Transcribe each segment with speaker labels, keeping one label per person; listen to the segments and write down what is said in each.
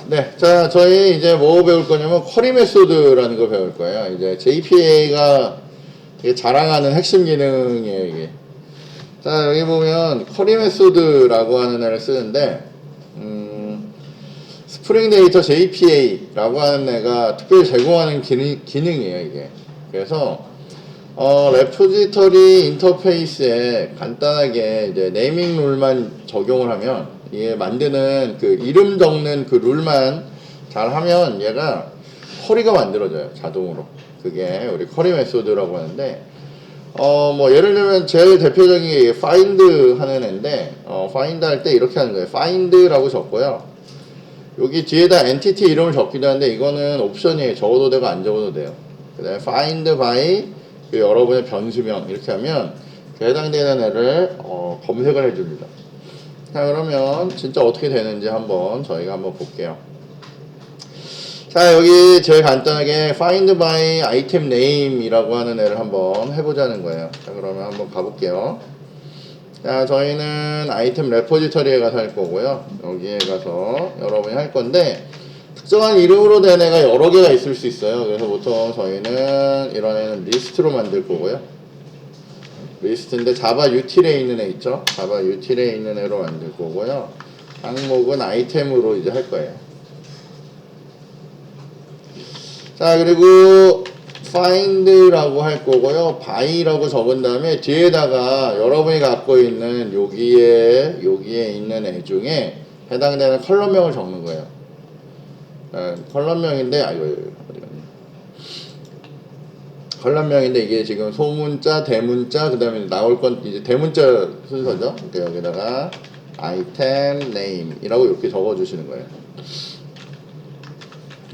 Speaker 1: 네. 자, 저희 이제 뭐 배울 거냐면 쿼리 메소드라는 거 배울 거예요. 이제 JPA가 자랑하는 핵심 기능이에요, 이게. 자, 여기 보면 쿼리 메소드라고 하는 애를 쓰는데, 스프링 데이터 JPA라고 하는 애가 특별히 제공하는 기능이에요, 이게. 그래서 레포지터리 인터페이스에 간단하게 이제 네이밍 룰만 적용을 하면, 이게 만드는 그 이름 적는 그 룰만 잘 하면 얘가 쿼리가 만들어져요, 자동으로. 그게 우리 쿼리 메소드라고 하는데, 뭐 예를 들면 제일 대표적인 게 find 하는 애인데, find 할 때 이렇게 하는 거예요. find라고 적고요. 여기 뒤에다 엔티티 이름을 적기도 하는데 이거는 옵션이에요. 적어도 되고 안 적어도 돼요. 그 다음에 find by 그 여러분의 변수명 이렇게 하면 그 해당되는 애를 검색을 해줍니다. 자, 그러면 진짜 어떻게 되는지 한번 저희가 한번 볼게요. 자, 여기 제일 간단하게 find by item name 이라고 하는 애를 한번 해보자는 거예요. 자, 그러면 한번 가볼게요. 자, 저희는 아이템 레포지터리에 가서 할 거고요. 여기에 가서 여러분이 할 건데, 특정한 이름으로 된 애가 여러 개가 있을 수 있어요. 그래서 보통 저희는 이런 애는 리스트로 만들 거고요. 리스트인데 자바 유틸에 있는 애 있죠? 자바 유틸에 있는 애로 만들 거고요. 항목은 아이템으로 이제 할 거예요. 자, 그리고 find라고 할 거고요. by라고 적은 다음에 뒤에다가 여러분이 갖고 있는 여기에 있는 애 중에 해당되는 컬럼명을 적는 거예요. 컬럼명인데 어디 갔니? 컬럼명인데 이게 지금 소문자, 대문자, 그 다음에 나올 건 이제 대문자 순서죠. 그러니까 여기다가 item name이라고 이렇게 적어주시는 거예요.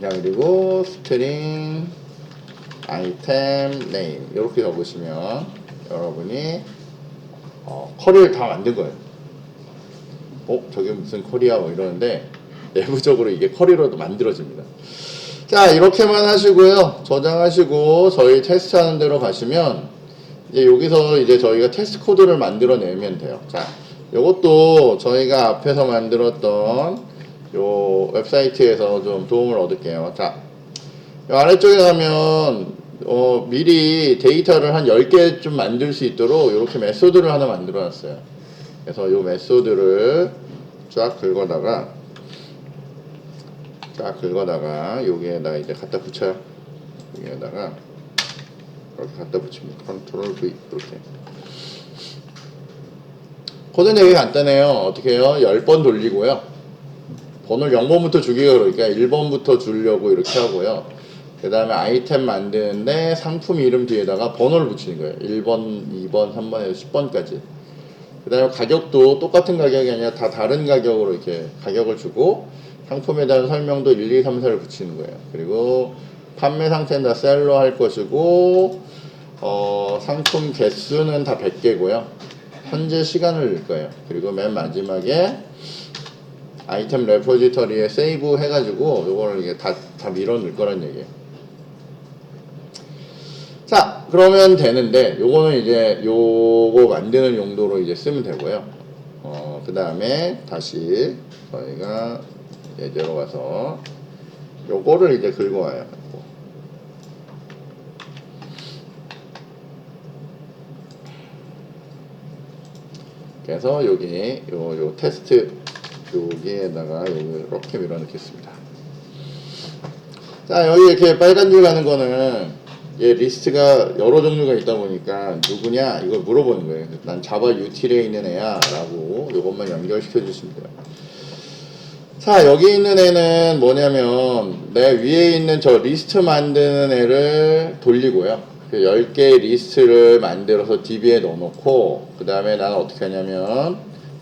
Speaker 1: 자, 그리고 string item name 이렇게 적으시면 여러분이 쿼리를 다 만든 거예요. 저게 무슨 쿼리야 뭐 이러는데 내부적으로 이게 쿼리로도 만들어집니다. 자, 이렇게만 하시고요. 저장하시고 저희 테스트 하는 데로 가시면 이제 여기서 이제 저희가 테스트 코드를 만들어 내면 돼요. 자, 요것도 저희가 앞에서 만들었던 요 웹사이트에서 좀 도움을 얻을게요. 자, 요 아래쪽에 가면 미리 데이터를 한 10개 좀 만들 수 있도록 이렇게 메소드를 하나 만들어 놨어요. 그래서 요 메소드를 쫙 긁어다가 여기에다가 이제 갖다 붙여요. 여기에다가 이렇게 갖다 붙입니다. 컨트롤 V 이렇게. 코드는 되게 간단해요. 어떻게 해요? 10번 돌리고요. 번호를 0번부터 주기가 그러니까 1번부터 주려고 이렇게 하고요. 그 다음에 아이템 만드는데 상품 이름 뒤에다가 번호를 붙이는 거예요. 1번, 2번, 3번에서 10번까지. 그 다음에 가격도 똑같은 가격이 아니라 다 다른 가격으로 이렇게 가격을 주고 상품에 대한 설명도 1, 2, 3, 4를 붙이는 거예요. 그리고 판매 상태는 다 셀로 할 것이고 상품 개수는 다 100개고요. 현재 시간을 넣을 거예요. 그리고 맨 마지막에 아이템 레포지터리에 세이브 해가지고 요거를 이게 다 밀어 넣을 거란 얘기예요. 자, 그러면 되는데 요거는 이제 요거 만드는 용도로 이제 쓰면 되고요. 그 다음에 다시 저희가 예제로 가서 요거를 이제 긁어와요. 그래서 여기 요 테스트 여기에다가 이렇게 밀어넣겠습니다. 자, 여기 이렇게 빨간 줄 가는 거는 리스트가 여러 종류가 있다 보니까 누구냐 이걸 물어보는 거예요. 난 자바 유틸에 있는 애야 라고 이것만 연결시켜 주시면 돼요. 자, 여기 있는 애는 뭐냐면 내 위에 있는 저 리스트 만드는 애를 돌리고요. 그 10개의 리스트를 만들어서 DB에 넣어놓고 그 다음에 나는 어떻게 하냐면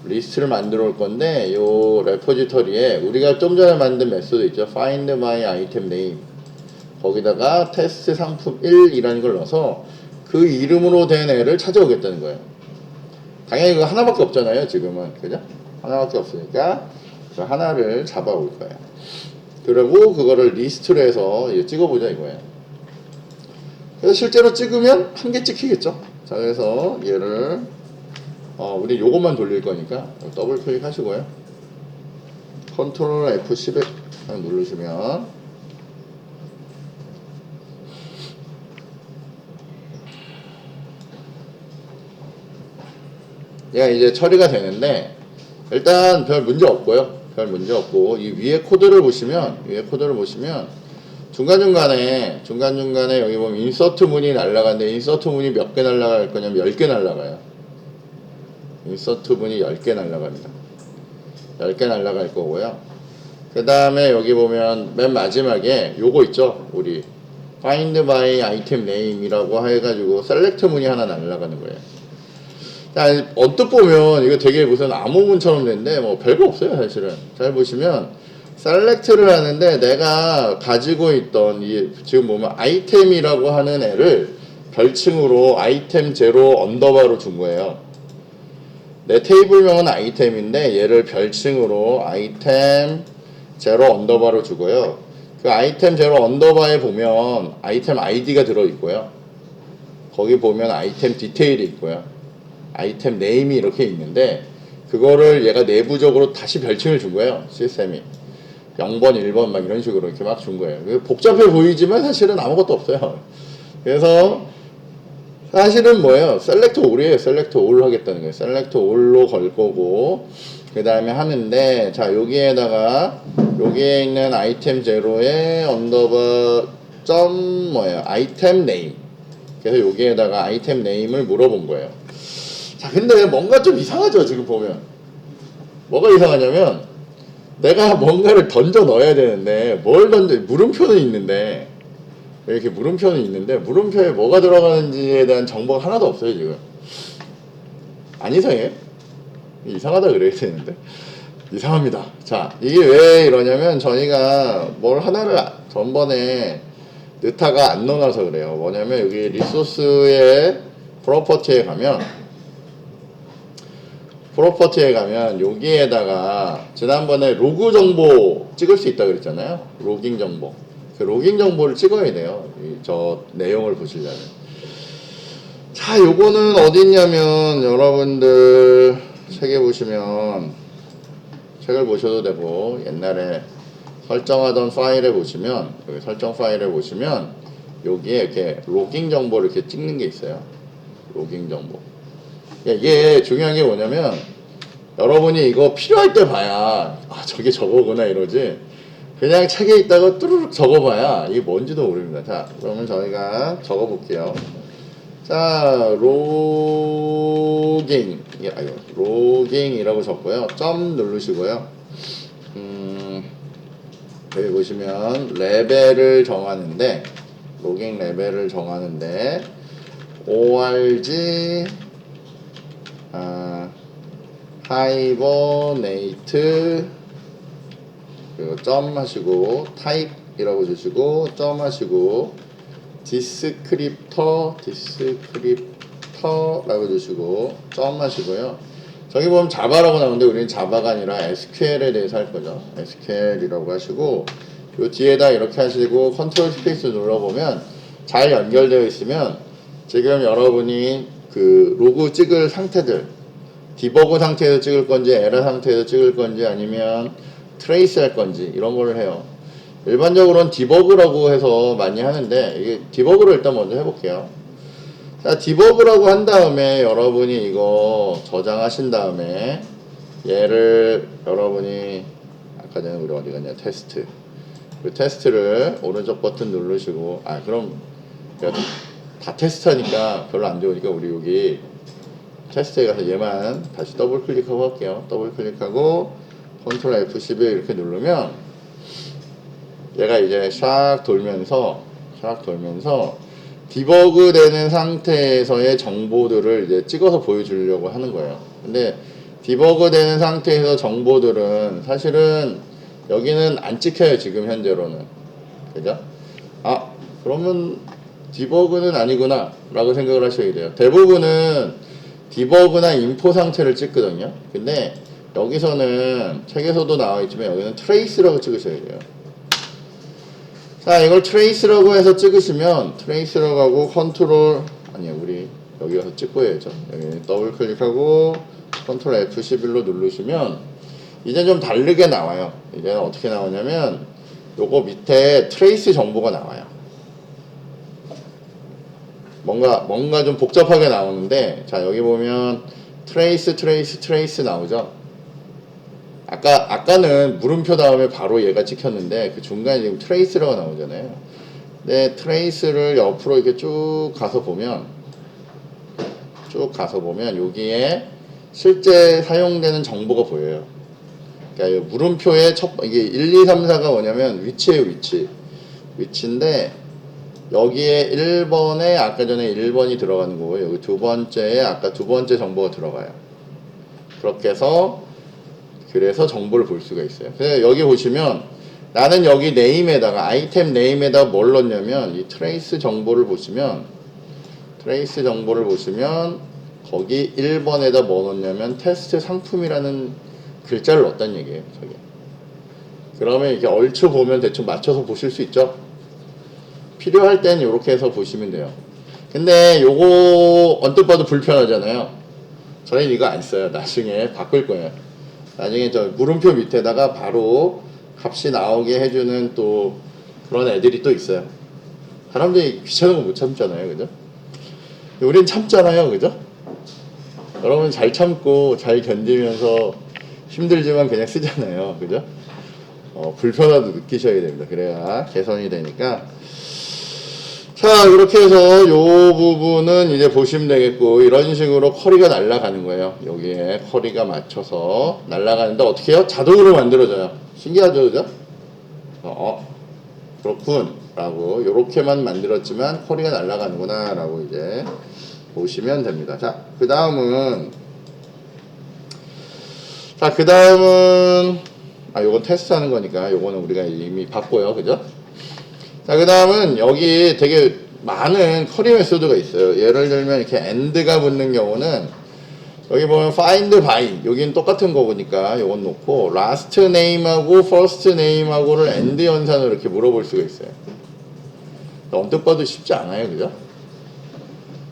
Speaker 1: 리스트를 만들어 올 건데 요 레포지터리에 우리가 좀 전에 만든 메소드 있죠. find my item name 거기다가 테스트 상품 1이라는 걸 넣어서 그 이름으로 된 애를 찾아오겠다는 거예요. 당연히 그거 하나밖에 없잖아요. 지금은. 그죠? 하나밖에 없으니까 그 하나를 잡아올 거예요. 그리고 그거를 리스트로 해서 찍어보자 이거예요. 그래서 실제로 찍으면 한 개 찍히겠죠. 자, 그래서 얘를 우리 요것만 돌릴 거니까 더블 클릭 하시고요. 컨트롤 F11 딱 누르시면 얘가 이제 처리가 되는데 일단 별 문제 없고요. 별 문제 없고 이 위에 코드를 보시면 중간중간에 여기 보면 인서트 문이 날라가는데 인서트 문이 몇 개 날라갈 거냐면 10개 날라가요. 인서트 문이 10개 날라갑니다. 10개 날라갈 거고요. 그 다음에 여기 보면 맨 마지막에 요거 있죠. 우리 find by item name이라고 해가지고 셀렉트 문이 하나 날라가는 거예요. 자, 언뜻 보면 이거 되게 무슨 암호문처럼 되는데 뭐 별거 없어요 사실은. 잘 보시면 셀렉트를 하는데 내가 가지고 있던 이 지금 보면 아이템이라고 하는 애를 별칭으로 아이템 제로 언더바로 준 거예요. 내 테이블명은 아이템인데 얘를 별칭으로 아이템 제로 언더바로 주고요. 그 아이템 제로 언더바에 보면 아이템 아이디가 들어있고요. 거기 보면 아이템 디테일이 있고요. 아이템 네임이 이렇게 있는데 그거를 얘가 내부적으로 다시 별칭을 준 거예요. 시스템이 0번 1번 막 이런 식으로 이렇게 막 준 거예요. 복잡해 보이지만 사실은 아무것도 없어요. 그래서 사실은 뭐예요? 셀렉트 올이에요. 셀렉트 올 하겠다는 거예요. 셀렉트 올로 걸 거고 그 다음에 하는데 자 여기에다가 여기에 있는 아이템 제로에 언더바 점 뭐예요? 아이템 네임. 그래서 여기에다가 아이템 네임을 물어본 거예요. 자 근데 뭔가 좀 이상하죠. 지금 보면 뭐가 이상하냐면 내가 뭔가를 던져 넣어야 되는데 뭘 던져 물음표는 있는데 이렇게 물음표는 있는데 물음표에 뭐가 들어가는지에 대한 정보가 하나도 없어요. 지금 안 이상해? 이상하다 그래야 되는데 이상합니다. 자 이게 왜 이러냐면 저희가 뭘 하나를 전번에 느타가 안 넣어놔서 그래요. 뭐냐면 여기 리소스의 프로퍼티에 가면 여기에다가 지난번에 로그 정보 찍을 수 있다 그랬잖아요. 로깅 정보. 그 로깅 정보를 찍어야 돼요. 저 내용을 보시려면. 자, 요거는 어디 있냐면 여러분들 책에 보시면 책을 보셔도 되고 옛날에 설정하던 파일에 보시면 여기 설정 파일에 보시면 여기에 이렇게 로깅 정보를 이렇게 찍는 게 있어요. 로깅 정보. 이게 중요한 게 뭐냐면 여러분이 이거 필요할 때 봐야 아 저게 저거구나 이러지 그냥 책에 있다가 뚜루룩 적어봐야 이게 뭔지도 모릅니다. 자 그러면 저희가 적어볼게요. 자 로깅이라고 적고요. 점 누르시고요. 여기 보시면 레벨을 정하는데 로깅 레벨을 정하는데 org 하이버네이트 그리고 점 하시고 타입이라고 주시고 점 하시고 디스크립터라고 주시고 점 하시고요. 저기 보면 자바라고 나오는데 우리는 자바가 아니라 SQL에 대해서 할 거죠. SQL이라고 하시고 요 뒤에다 이렇게 하시고 컨트롤 스페이스 눌러보면 잘 연결되어 있으면 지금 여러분이 그 로그 찍을 상태들 디버그 상태에서 찍을 건지 에러 상태에서 찍을 건지 아니면 트레이스 할 건지 이런 걸 해요. 일반적으로는 디버그라고 해서 많이 하는데 이게 디버그를 일단 먼저 해볼게요. 자 디버그라고 한 다음에 여러분이 이거 저장하신 다음에 얘를 여러분이 아까 전에 우리 어디 갔냐 테스트 그 테스트를 오른쪽 버튼 누르시고 그럼 다 테스트하니까 별로 안 좋으니까 우리 여기 테스트에 가서 얘만 다시 더블 클릭하고 할게요. 더블 클릭하고 컨트롤 F11 이렇게 누르면 얘가 이제 샥 돌면서 디버그 되는 상태에서의 정보들을 이제 찍어서 보여주려고 하는 거예요. 근데 디버그 되는 상태에서 정보들은 사실은 여기는 안 찍혀요. 지금 현재로는. 그죠? 그러면 디버그는 아니구나 라고 생각을 하셔야 돼요. 대부분은 디버그나 인포 상태를 찍거든요. 근데 여기서는 책에서도 나와 있지만 여기는 트레이스라고 찍으셔야 돼요. 자 이걸 트레이스라고 해서 찍으시면 트레이스라고 하고 컨트롤 우리 여기 가서 찍고 해야죠. 여기 더블 클릭하고 컨트롤 F11로 누르시면 이제 좀 다르게 나와요. 이제는 어떻게 나오냐면 요거 밑에 트레이스 정보가 나와요. 뭔가 좀 복잡하게 나오는데, 자, 여기 보면 트레이스 나오죠? 아까는 물음표 다음에 바로 얘가 찍혔는데, 그 중간에 지금 트레이스라고 나오잖아요. 근데 트레이스를 옆으로 이렇게 쭉 가서 보면, 여기에 실제 사용되는 정보가 보여요. 그러니까 물음표의 이게 1, 2, 3, 4가 뭐냐면 위치예요, 위치인데, 여기에 1번에 아까 전에 1번이 들어가는 거고, 여기 두 번째에 아까 두 번째 정보가 들어가요. 그렇게 해서 그래서 정보를 볼 수가 있어요. 그래서 여기 보시면 나는 여기 네임에다가 아이템 네임에다가 뭘 넣냐면 이 트레이스 정보를 보시면 거기 1번에다 뭐 넣냐면 테스트 상품이라는 글자를 넣었다는 얘기예요. 저기. 그러면 이렇게 얼추 보면 대충 맞춰서 보실 수 있죠. 필요할 땐 이렇게 해서 보시면 돼요. 근데 요거 언뜻 봐도 불편하잖아요. 저희는 이거 안 써요. 나중에 바꿀 거예요. 나중에 저 물음표 밑에다가 바로 값이 나오게 해주는 또 그런 애들이 또 있어요. 사람들이 귀찮은 거 못 참잖아요. 그죠? 우린 참잖아요. 그죠? 여러분 잘 참고 잘 견디면서 힘들지만 그냥 쓰잖아요. 그죠? 불편하도 느끼셔야 됩니다. 그래야 개선이 되니까. 자, 이렇게 해서 요 부분은 이제 보시면 되겠고, 이런 식으로 쿼리가 날아가는 거예요. 여기에 쿼리가 맞춰서 날아가는데 어떻게 해요? 자동으로 만들어져요. 신기하죠, 그죠? 그렇군 라고 요렇게만 만들었지만 쿼리가 날아가는구나 라고 이제 보시면 됩니다. 자, 그 다음은 요건 테스트하는 거니까 요거는 우리가 이미 봤고요. 그죠? 자, 그 다음은 여기 되게 많은 쿼리 메소드가 있어요. 예를 들면 이렇게 AND가 붙는 경우는 여기 보면 find by 여기는 똑같은 거니까 요건 놓고 last name하고 first name하고를 AND 연산으로 이렇게 물어볼 수가 있어요. 언뜻 봐도 쉽지 않아요. 그죠?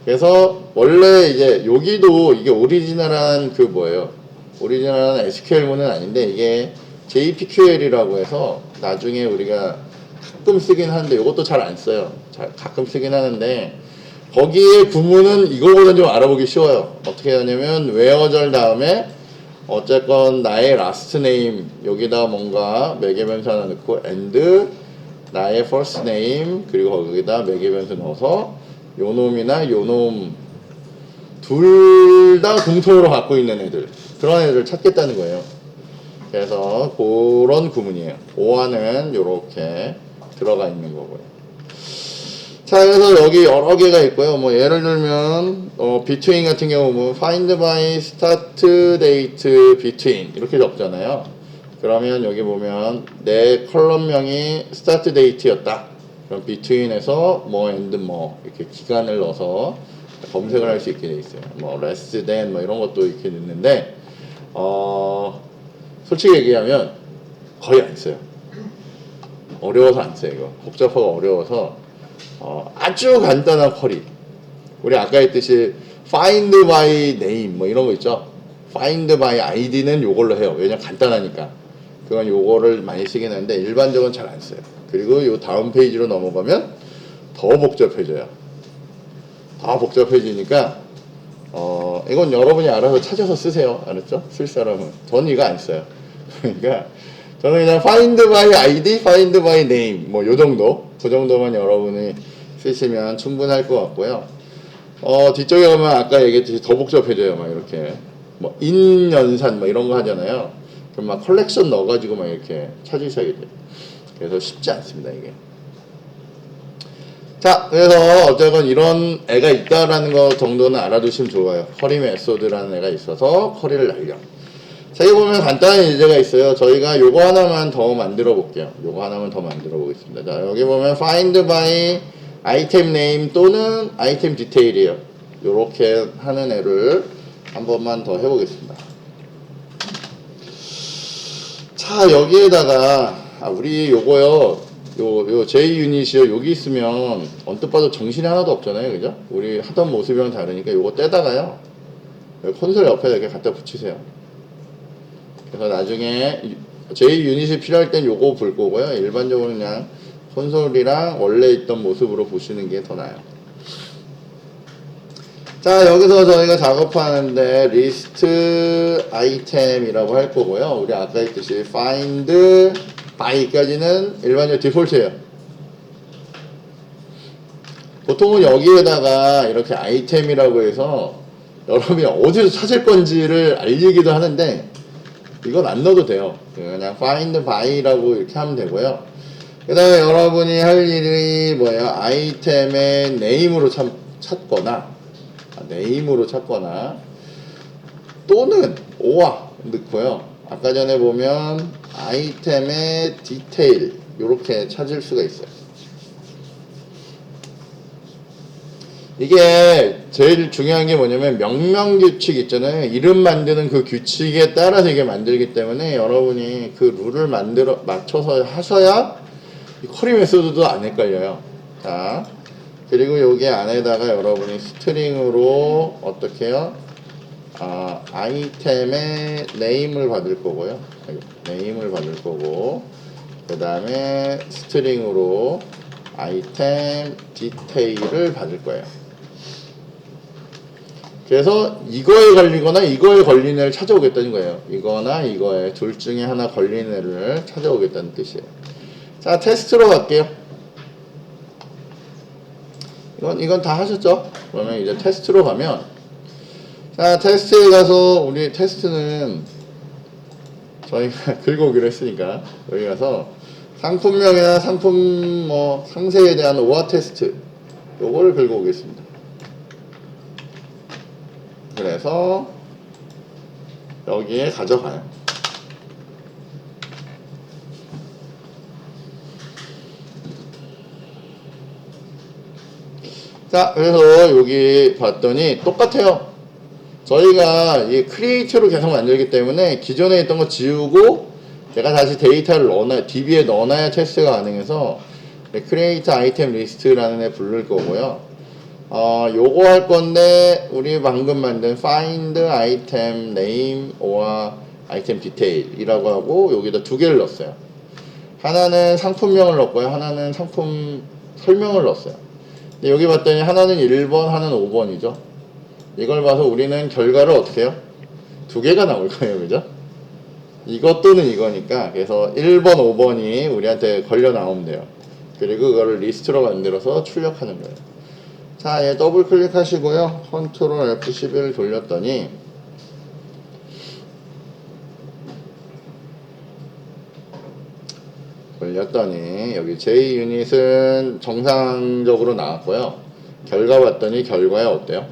Speaker 1: 그래서 원래 이제 여기도 이게 오리지널한 오리지널한 SQL문은 아닌데 이게 JPQL이라고 해서 나중에 우리가 가끔 쓰긴 하는데 이것도 잘 안 써요. 가끔 쓰긴 하는데 거기에 구문은 이거보다는 좀 알아보기 쉬워요. 어떻게 하냐면 where절 다음에 어쨌건 나의 last name 여기다 뭔가 매개변수 하나 넣고 and 나의 first name 그리고 거기다 매개변수 넣어서 요놈이나 요놈 둘 다 공통으로 갖고 있는 애들 그런 애들 찾겠다는 거예요. 그래서 그런 구문이에요. 오화는 요렇게 들어가 있는 거고요. 자, 그래서 여기 여러 개가 있고요. 뭐 예를 들면 between 같은 경우 뭐 find by start date between 이렇게 적잖아요. 그러면 여기 보면 내 컬럼명이 start date였다. 그럼 between에서 뭐 and 뭐 이렇게 기간을 넣어서 검색을 할 수 있게 돼 있어요. 뭐 less than 뭐 이런 것도 이렇게 넣는데 솔직히 얘기하면 거의 안 써요. 어려워서 안 써요. 이거 복잡하고 어려워서 아주 간단한 쿼리 우리 아까 했듯이 find by name 뭐 이런 거 있죠. find by id는 요걸로 해요. 왜냐면 간단하니까 그건 요거를 많이 쓰긴 하는데 일반적으로 잘 안 써요. 그리고 요 다음 페이지로 넘어가면 더 복잡해져요. 더 복잡해지니까 이건 여러분이 알아서 찾아서 쓰세요. 알았죠? 쓸 사람은. 저는 이거 안 써요. 그러니까 저는 그냥 find by id, find by name 뭐 요 정도 그 정도만 여러분이 쓰시면 충분할 것 같고요. 뒤쪽에 가면 아까 얘기했듯이 더 복잡해져요. 막 이렇게 뭐 인연산 뭐 이런 거 하잖아요. 그럼 막 컬렉션 넣어가지고 막 이렇게 찾으셔야 돼요. 그래서 쉽지 않습니다 이게. 자, 그래서 어쨌건 이런 애가 있다라는 거 정도는 알아두시면 좋아요. 쿼리 메소드라는 애가 있어서 쿼리를 날려. 자, 여기 보면 간단한 예제가 있어요. 저희가 요거 하나만 더 만들어 볼게요. 요거 하나만 더 만들어 보겠습니다. 자, 여기 보면 find by item name 또는 item detail이에요. 요렇게 하는 애를 한 번만 더 해보겠습니다. 자, 여기에다가 우리 요거요. 요 J 유닛이요. 여기 있으면 언뜻 봐도 정신이 하나도 없잖아요. 그죠? 우리 하던 모습이랑 다르니까 요거 떼다가요. 콘솔 옆에다 이렇게 갖다 붙이세요. 그래서 나중에 J 유닛이 필요할 땐 요거 볼 거고요. 일반적으로 그냥 콘솔이랑 원래 있던 모습으로 보시는 게 더 나아요. 자, 여기서 저희가 작업하는데 리스트 아이템이라고 할 거고요. 우리 아까 했듯이 find by까지는 일반적으로 디폴트예요. 보통은 여기에다가 이렇게 아이템이라고 해서 여러분이 어디서 찾을 건지를 알리기도 하는데 이건 안 넣어도 돼요. 그냥 find by라고 이렇게 하면 되고요. 그 다음에 여러분이 할 일이 뭐예요? 아이템의 name으로 찾거나 네임으로 찾거나 또는 오와 넣고요. 아까 전에 보면 아이템의 디테일 이렇게 찾을 수가 있어요. 이게 제일 중요한 게 뭐냐면 명명규칙 있잖아요. 이름 만드는 그 규칙에 따라서 이게 만들기 때문에 여러분이 그 룰을 맞춰서 하셔야 이 커리 메소드도 안 헷갈려요. 자, 그리고 여기 안에다가 여러분이 스트링으로 어떻게 해요? 아이템의 네임을 받을 거고요. 네임을 받을 거고, 그 다음에 스트링으로 아이템 디테일을 받을 거예요. 그래서 이거에 걸리거나 이거에 걸린 애를 찾아오겠다는 거예요. 이거나 이거에 둘 중에 하나 걸린 애를 찾아오겠다는 뜻이에요. 자, 테스트로 갈게요. 이건 다 하셨죠? 그러면 이제 테스트로 가면, 자, 테스트에 가서 우리 테스트는 저희가 긁어오기로 했으니까 여기 가서 상품명이나 상품 상세에 대한 오화 테스트 요거를 긁어오겠습니다. 그래서 여기에 가져가요. 자, 그래서 여기 봤더니 똑같아요. 저희가 이 크리에이트로 계속 만들기 때문에 기존에 있던 거 지우고 제가 다시 데이터를 DB에 넣어놔야 테스트가 가능해서 크리에이트 아이템 리스트라는 애 부를 거고요. 요거 할 건데 우리 방금 만든 find item name or item detail 이라고 하고 여기다 두 개를 넣었어요. 하나는 상품명을 넣었고요. 하나는 상품 설명을 넣었어요. 근데 여기 봤더니 하나는 1번, 하나는 5번이죠. 이걸 봐서 우리는 결과를 어떻게 해요? 두 개가 나올 거예요. 그죠? 이것 또는 이거니까 그래서 1번, 5번이 우리한테 걸려 나오면 돼요. 그리고 그거를 리스트로 만들어서 출력하는 거예요. 자, 얘 더블 클릭하시고요. 컨트롤 F11 돌렸더니 여기 J 유닛은 정상적으로 나왔고요. 결과 봤더니 결과에 어때요?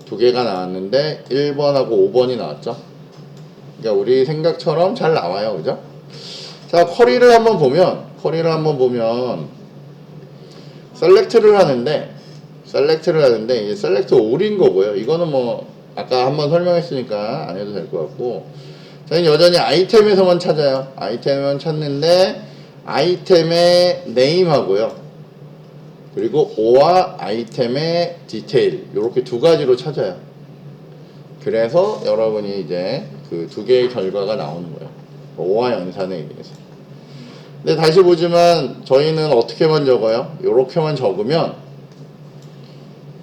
Speaker 1: 두 개가 나왔는데 1번하고 5번이 나왔죠. 그러니까 우리 생각처럼 잘 나와요. 그죠? 자, 쿼리를 한번 보면 셀렉트를 하는데 이게 셀렉트 올인 거고요. 이거는 뭐 아까 한번 설명했으니까 안 해도 될 것 같고, 저희는 여전히 아이템에서만 찾아요. 아이템만 찾는데 아이템의 네임하고요. 그리고 O와 아이템의 디테일 이렇게 두 가지로 찾아요. 그래서 여러분이 이제 그 두 개의 결과가 나오는 거예요. O와 연산에 의해서. 근데 다시 보지만 저희는 어떻게만 적어요? 이렇게만 적으면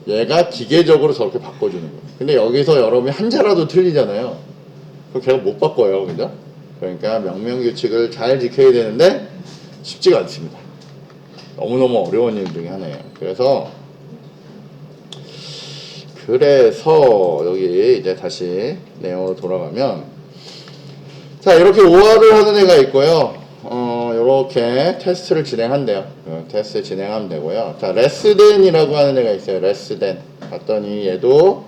Speaker 1: 얘가 기계적으로 저렇게 바꿔주는 거예요. 근데 여기서 여러분이 한자라도 틀리잖아요. 그럼 걔가 못 바꿔요. 그죠? 그러니까 명명규칙을 잘 지켜야 되는데 쉽지가 않습니다. 너무너무 어려운 일 중에 하나예요. 그래서 여기 이제 다시 내용으로 돌아가면, 자, 이렇게 OR을 하는 애가 있고요. 이렇게 테스트를 진행한대요. 테스트 진행하면 되고요. 자, less than이라고 하는 애가 있어요. less than. 봤더니 얘도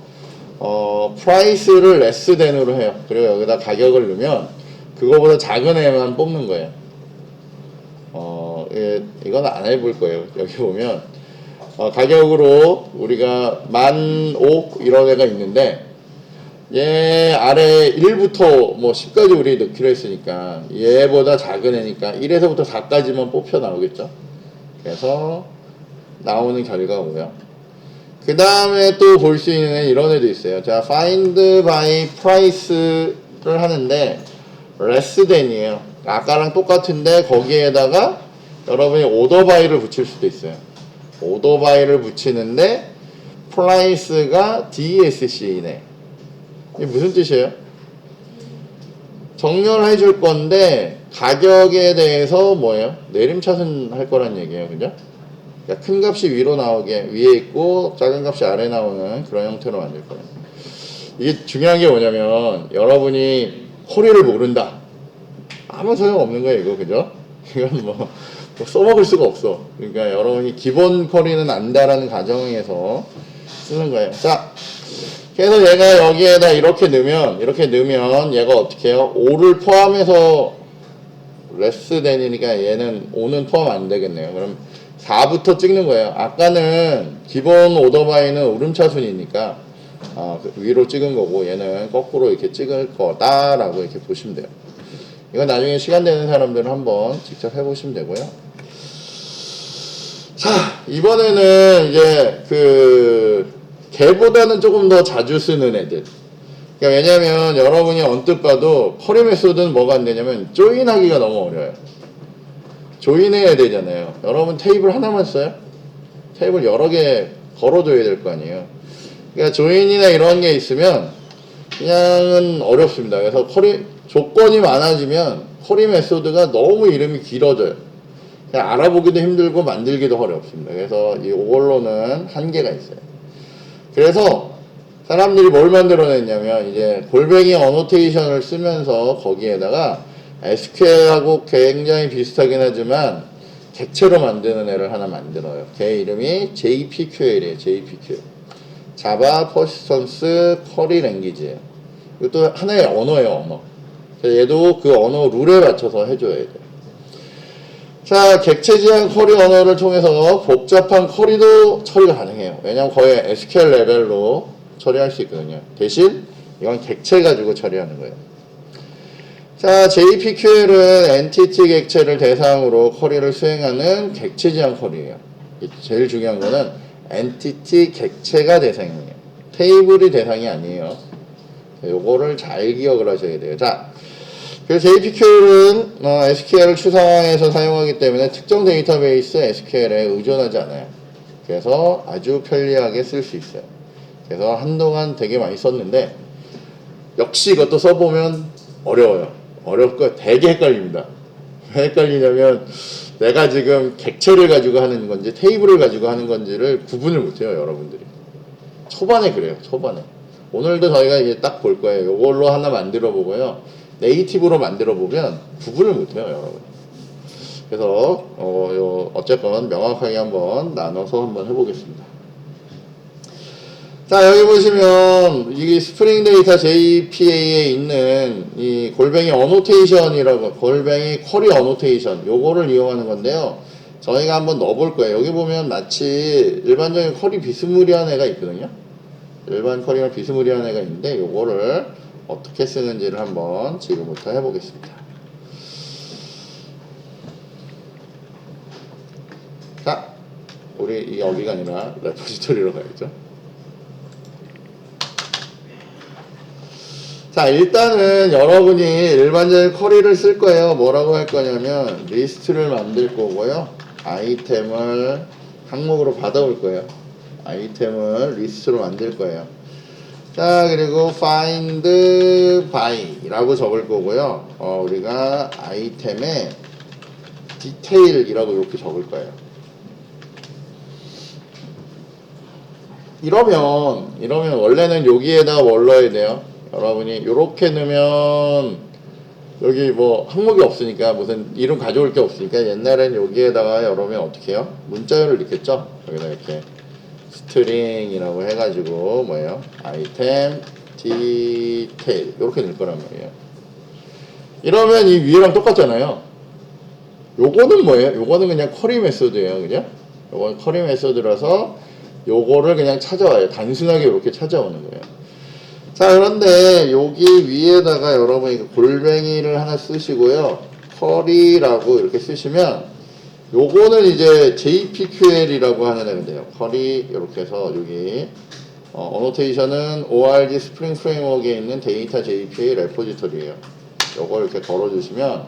Speaker 1: price를 less than으로 해요. 그리고 여기다 가격을 넣으면 그거보다 작은 애만 뽑는 거예요. 이건 안 해볼 거예요. 여기 보면 가격으로 우리가 15,000 이런 애가 있는데 얘 아래 1부터 뭐 10까지 우리 넣기로 했으니까 얘보다 작은 애니까 1에서부터 4까지만 뽑혀 나오겠죠. 그래서 나오는 결과고요. 그 다음에 또 볼 수 있는 애 이런 애도 있어요. 자, find by price를 하는데 less than이에요. 아까랑 똑같은데 거기에다가 여러분이 오더 바이를 붙일 수도 있어요. 오더 바이를 붙이는데 프라이스가 DSC네. 이게 무슨 뜻이에요? 정렬해 줄 건데 가격에 대해서 뭐예요? 내림차순 할 거란 얘기예요. 그죠? 그러니까 큰 값이 위로 나오게 위에 있고 작은 값이 아래 나오는 그런 형태로 만들 거예요. 이게 중요한 게 뭐냐면 여러분이 쿼리를 모른다. 아무 소용 없는 거예요, 이거. 그죠? 이건 뭐 써먹을 수가 없어. 그러니까 여러분이 기본 쿼리는 안다라는 가정에서 쓰는 거예요. 자, 그래서 얘가 여기에다 이렇게 넣으면 얘가 어떻게 해요? 5를 포함해서 레스 된이니까 얘는 5는 포함 안 되겠네요. 그럼 4부터 찍는 거예요. 아까는 기본 오더바이는 오름차순이니까 그 위로 찍은 거고 얘는 거꾸로 이렇게 찍을 거다라고 이렇게 보시면 돼요. 이건 나중에 시간 되는 사람들은 한번 직접 해보시면 되고요. 자, 이번에는 이제 걔보다는 조금 더 자주 쓰는 애들. 그러니까 왜냐면 여러분이 언뜻 봐도 쿼리 메소드는 뭐가 안 되냐면 조인하기가 너무 어려워요. 조인해야 되잖아요. 여러분 테이블 하나만 써요? 테이블 여러 개 걸어줘야 될 거 아니에요. 그러니까 조인이나 이런 게 있으면 그냥은 어렵습니다. 그래서 조건이 많아지면 쿼리 메소드가 너무 이름이 길어져요. 그냥 알아보기도 힘들고 만들기도 어렵습니다. 그래서 이걸로는 한계가 있어요. 그래서 사람들이 뭘 만들어냈냐면 이제 골뱅이 어노테이션을 쓰면서 거기에다가 SQL하고 굉장히 비슷하긴 하지만 객체로 만드는 애를 하나 만들어요. 걔 이름이 JPQL이에요. JPQL. Java Persistence Query Language예요. 이것도 하나의 언어예요, 언어. 얘도 그 언어 룰에 맞춰서 해줘야 돼요. 자, 객체 지향 쿼리 언어를 통해서 복잡한 쿼리도 처리가 가능해요. 왜냐면 거의 SQL 레벨로 처리할 수 있거든요. 대신 이건 객체 가지고 처리하는 거예요. 자, JPQL은 엔티티 객체를 대상으로 쿼리를 수행하는 객체 지향 쿼리예요. 제일 중요한 거는 엔티티 객체가 대상이에요. 테이블이 대상이 아니에요. 요거를 잘 기억을 하셔야 돼요. 자, 그래서 JPQL은 SQL을 추상화해서 사용하기 때문에 특정 데이터베이스 SQL에 의존하지 않아요. 그래서 아주 편리하게 쓸 수 있어요. 그래서 한동안 되게 많이 썼는데 역시 이것도 써보면 어려워요. 어렵고 되게 헷갈립니다. 왜 헷갈리냐면 내가 지금 객체를 가지고 하는 건지 테이블을 가지고 하는 건지를 구분을 못해요, 여러분들이. 초반에 그래요, 초반에. 오늘도 저희가 이제 딱 볼 거예요. 이걸로 하나 만들어 보고요. 네이티브로 만들어 보면 구분을 못해요, 여러분. 그래서 어쨌건 명확하게 한번 나눠서 한번 해보겠습니다. 자, 여기 보시면 이 스프링 데이터 JPA에 있는 이 골뱅이 어노테이션이라고, 골뱅이 쿼리 어노테이션, 요거를 이용하는 건데요. 저희가 한번 넣어볼 거예요. 여기 보면 마치 일반적인 쿼리 비스무리한 애가 있거든요. 일반 쿼리랑 비스무리한 애가 있는데 요거를 어떻게 쓰는지를 한번 지금부터 해보겠습니다. 자, 우리 여기가 아니라 레포지토리로 가야죠. 자, 일단은 여러분이 일반적인 쿼리를 쓸 거예요. 뭐라고 할 거냐면 리스트를 만들 거고요. 아이템을 항목으로 받아올 거예요. 아이템을 리스트로 만들 거예요. 자, 그리고 find by 라고 적을 거고요. 우리가 아이템에 detail이라고 이렇게 적을 거예요. 이러면 원래는 여기에다가 뭘 넣어야 돼요? 여러분이 이렇게 넣으면 여기 뭐 항목이 없으니까 무슨 이름 가져올 게 없으니까 옛날엔 여기에다가 여러분이 어떻게 해요? 문자열을 넣겠죠? 여기다 이렇게 스트링이라고 해가지고 뭐예요? 아이템 디테일 이렇게 넣을 거란 말이에요. 이러면 이 위에랑 똑같잖아요. 요거는 뭐예요? 요거는 그냥 쿼리 메소드예요, 그죠? 요건 쿼리 메소드라서 요거를 그냥 찾아와요. 단순하게 이렇게 찾아오는 거예요. 자, 그런데 여기 위에다가 여러분이 골뱅이를 하나 쓰시고요. 쿼리라고 이렇게 쓰시면 요거는 이제 JPQL이라고 하는 애인데요. 쿼리 이렇게 해서 여기 어노테이션은 ORG 스프링 프레임워크에 있는 데이터 JPA 레포지토리예요. 요걸 이렇게 걸어주시면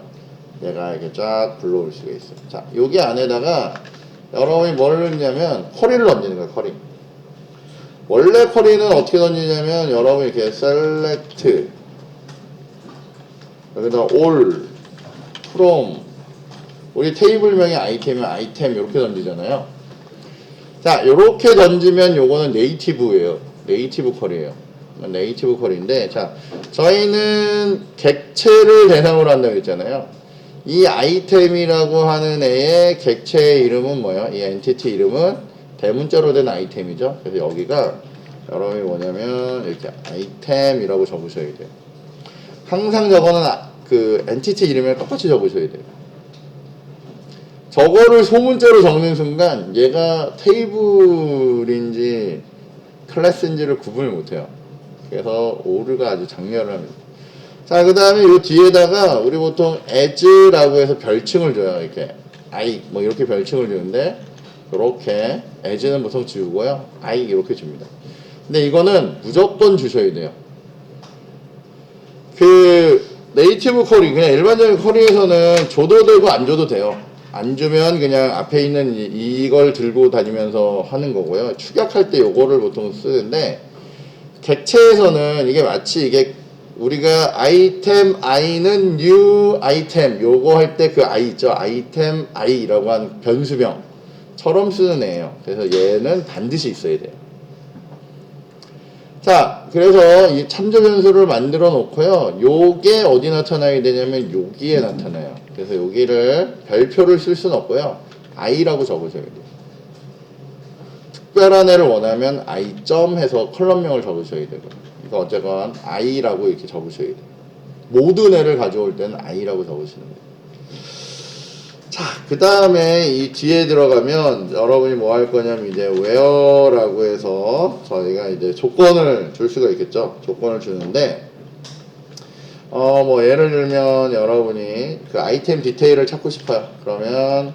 Speaker 1: 얘가 이렇게 쫙 불러올 수가 있어요. 자, 여기 안에다가 여러분이 뭐를 넣냐면 커리를 던지는 거예요. 커리. 원래 커리는 어떻게 던지냐면 여러분이 이렇게 select 여기다 all from 우리 테이블명의 아이템은 아이템 이렇게 던지잖아요. 자, 이렇게 던지면 요거는 네이티브예요. 네이티브 컬이에요. 네이티브 컬인데, 자, 저희는 객체를 대상으로 한다고 했잖아요. 이 아이템이라고 하는 애의 객체의 이름은 뭐예요? 이 엔티티 이름은 대문자로 된 아이템이죠. 그래서 여기가 여러분이 뭐냐면 이렇게 아이템이라고 적으셔야 돼요. 항상 저거는 그 엔티티 이름을 똑같이 적으셔야 돼요. 저거를 소문자로 적는 순간 얘가 테이블인지 클래스인지를 구분을 못해요. 그래서 오류가 아주 장렬을 합니다. 자, 그 다음에 이 뒤에다가 우리 보통 as라고 해서 별칭을 줘요. 이렇게 I 뭐 이렇게 별칭을 주는데 이렇게 as는 보통 지우고요. I 이렇게 줍니다. 근데 이거는 무조건 주셔야 돼요. 그 네이티브 쿼리 그냥 일반적인 쿼리에서는 줘도 되고 안 줘도 돼요. 안 주면 그냥 앞에 있는 이걸 들고 다니면서 하는 거고요. 축약할 때 요거를 보통 쓰는데 객체에서는 이게 마치 이게 우리가 아이템 I는 new 아이템 요거 할 때 그 I 있죠. 아이템 I라고 하는 변수명처럼 쓰는 애예요. 그래서 얘는 반드시 있어야 돼요. 자, 그래서 이 참조 변수를 만들어 놓고요. 요게 어디 나타나게 되냐면 여기에 나타나요. 그래서 여기를 별표를 쓸 수는 없고요. I라고 적으셔야 돼요. 특별한 애를 원하면 I 점 해서 컬럼명을 적으셔야 되고 이거 어쨌건 I라고 이렇게 적으셔야 돼요. 모든 애를 가져올 때는 I라고 적으시는 거예요. 자, 그 다음에 이 뒤에 들어가면 여러분이 뭐 할 거냐면 이제 where라고 해서 저희가 이제 조건을 줄 수가 있겠죠. 조건을 주는데 뭐 예를 들면 여러분이 그 아이템 디테일을 찾고 싶어요. 그러면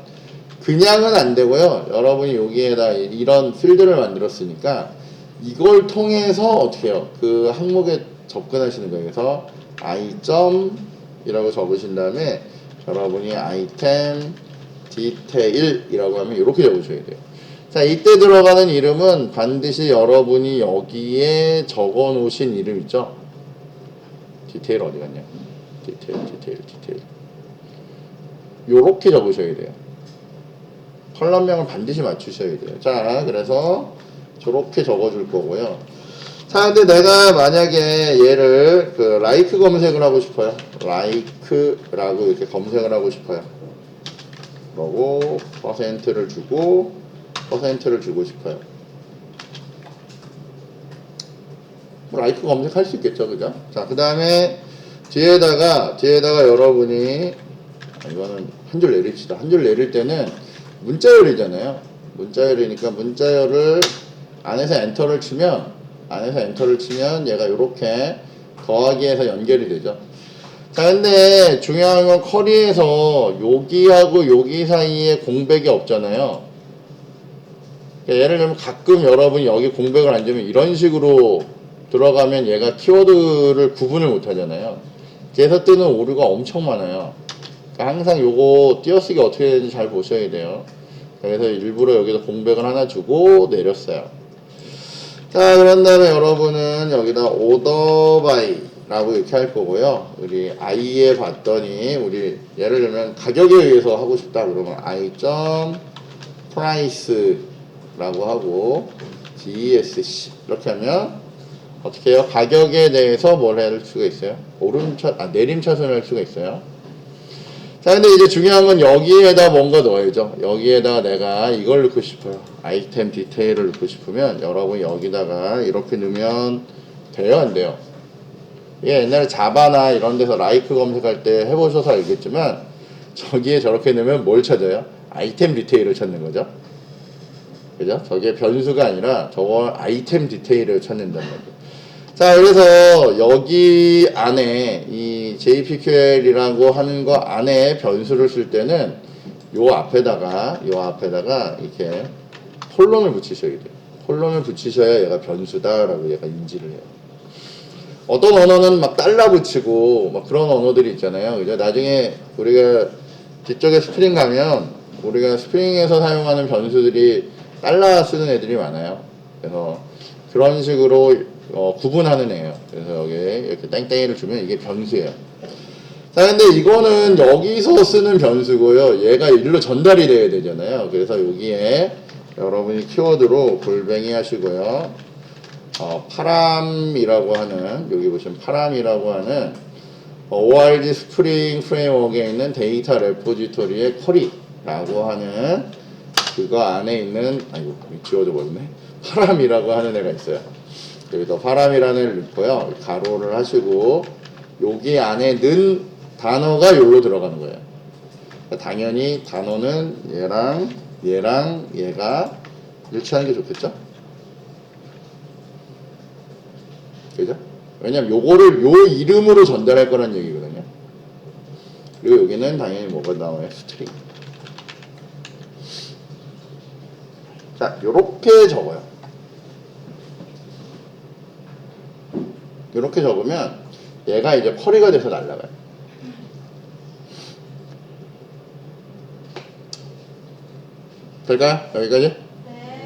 Speaker 1: 그냥은 안 되고요. 여러분이 여기에다 이런 필드를 만들었으니까 이걸 통해서 어떻게 해요? 그 항목에 접근하시는 거예요. 그래서 i점이라고 적으신 다음에 여러분이 아이템 디테일이라고 하면 이렇게 적으셔야 돼요. 자, 이때 들어가는 이름은 반드시 여러분이 여기에 적어 놓으신 이름 있죠? 디테일 어디 갔냐? 디테일. 요렇게 적으셔야 돼요. 컬럼명을 반드시 맞추셔야 돼요. 자, 그래서 저렇게 적어줄 거고요. 자, 근데 내가 만약에 얘를 그 like 검색을 하고 싶어요. like라고 이렇게 검색을 하고 싶어요. 그러고 퍼센트를 주고 퍼센트를 주고 싶어요. like 검색할 수 있겠죠, 그죠? 자, 그 다음에 뒤에다가 여러분이 이거는 한 줄 내립시다. 한 줄 내릴 때는 문자열이잖아요. 문자열이니까 문자열을 안에서 엔터를 치면 얘가 이렇게 더하기해서 연결이 되죠. 자, 근데 중요한 건 커리에서 여기하고 여기 사이에 공백이 없잖아요. 그러니까 예를 들면 가끔 여러분이 여기 공백을 안 주면 이런 식으로 들어가면 얘가 키워드를 구분을 못 하잖아요. 그래서 뜨는 오류가 엄청 많아요. 그러니까 항상 요거 띄어쓰기 어떻게 되는지 잘 보셔야 돼요. 그래서 일부러 여기다 공백을 하나 주고 내렸어요. 자, 그런 다음에 여러분은 여기다 order by 라고 이렇게 할 거고요. 우리 i에 봤더니 우리 예를 들면 가격에 의해서 하고 싶다 그러면 i.price 라고 하고 dsc 이렇게 하면 어떻게 해요? 가격에 대해서 뭘 할 수가 있어요? 내림차순을 할 수가 있어요. 자, 근데 이제 중요한 건 여기에다 뭔가 넣어야죠. 여기에다가 내가 이걸 넣고 싶어요. 아이템 디테일을 넣고 싶으면 여러분이 여기다가 이렇게 넣으면 돼요, 안 돼요? 이게 옛날에 자바나 이런 데서 라이크 검색할 때 해보셔서 알겠지만 저기에 저렇게 넣으면 뭘 찾아요? 아이템 디테일을 찾는 거죠. 그죠? 저게 변수가 아니라 저거 아이템 디테일을 찾는단 말이에요. 자, 그래서 여기 안에 이 JPQL이라고 하는 거 안에 변수를 쓸 때는 요 앞에다가 이렇게 콜론을 붙이셔야 돼요. 콜론을 붙이셔야 얘가 변수다라고 얘가 인지를 해요. 어떤 언어는 막 달러 붙이고 막 그런 언어들이 있잖아요. 그죠? 나중에 우리가 뒤쪽에 스프링 가면 우리가 스프링에서 사용하는 변수들이 달러 쓰는 애들이 많아요. 그래서 그런 식으로 구분하는 애예요. 그래서 여기 이렇게 땡땡이를 주면 이게 변수예요. 자, 근데 이거는 여기서 쓰는 변수고요. 얘가 일로 전달이 돼야 되잖아요. 그래서 여기에 여러분이 키워드로 골뱅이 하시고요. 파람이라고 하는, 여기 보시면 파람이라고 하는 ORG 스프링 프레임워크에 있는 데이터 레포지토리의 쿼리라고 하는 그거 안에 있는, 아이고, 지워져 버렸네. 파람이라고 하는 애가 있어요. 여기서 파람이라는 애를 넣고요. 가로를 하시고, 여기 안에 넣은 단어가 여기로 들어가는 거예요. 당연히 단어는 얘랑 얘가 일치하는 게 좋겠죠? 그죠? 왜냐면 요거를 요 이름으로 전달할 거란 얘기거든요. 그리고 여기는 당연히 뭐가 나와요? 스트링. 자, 요렇게 적어요. 요렇게 적으면 얘가 이제 쿼리가 돼서 날아가요. 될까요? 여기까지?
Speaker 2: 네.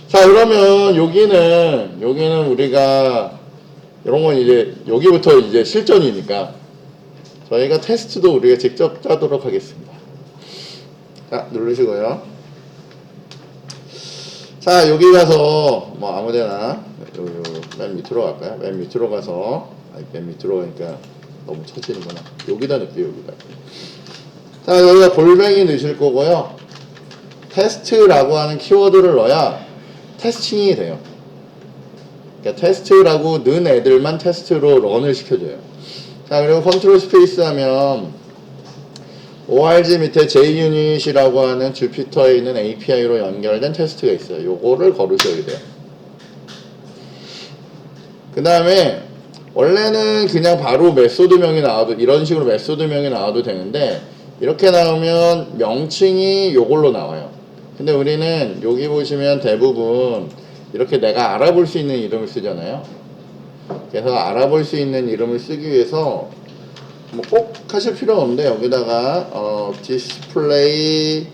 Speaker 1: 자, 그러면 여기는 우리가 이런 건 이제 여기부터 이제 실전이니까 저희가 테스트도 우리가 직접 짜도록 하겠습니다. 자, 누르시고요. 자, 여기 가서 뭐 아무데나 맨 밑으로 갈까요? 맨 밑으로 가서 맨 밑으로 가니까 너무 처지는구나. 여기다 넣을게요. 여기다. 자, 여기다 골뱅이 넣으실 거고요. 테스트라고 하는 키워드를 넣어야 테스팅이 돼요. 그러니까 테스트라고 넣은 애들만 테스트로 런을 시켜줘요. 자, 그리고 컨트롤 스페이스 하면 ORG 밑에 JUnit이라고 하는 주피터에 있는 API로 연결된 테스트가 있어요. 요거를 걸으셔야 돼요. 그 다음에 원래는 그냥 바로 메소드명이 나와도, 이런 식으로 메소드명이 나와도 되는데 이렇게 나오면 명칭이 요걸로 나와요. 근데 우리는 여기 보시면 대부분 이렇게 내가 알아볼 수 있는 이름을 쓰잖아요. 그래서 알아볼 수 있는 이름을 쓰기 위해서 뭐 꼭 하실 필요는 없는데 여기다가 display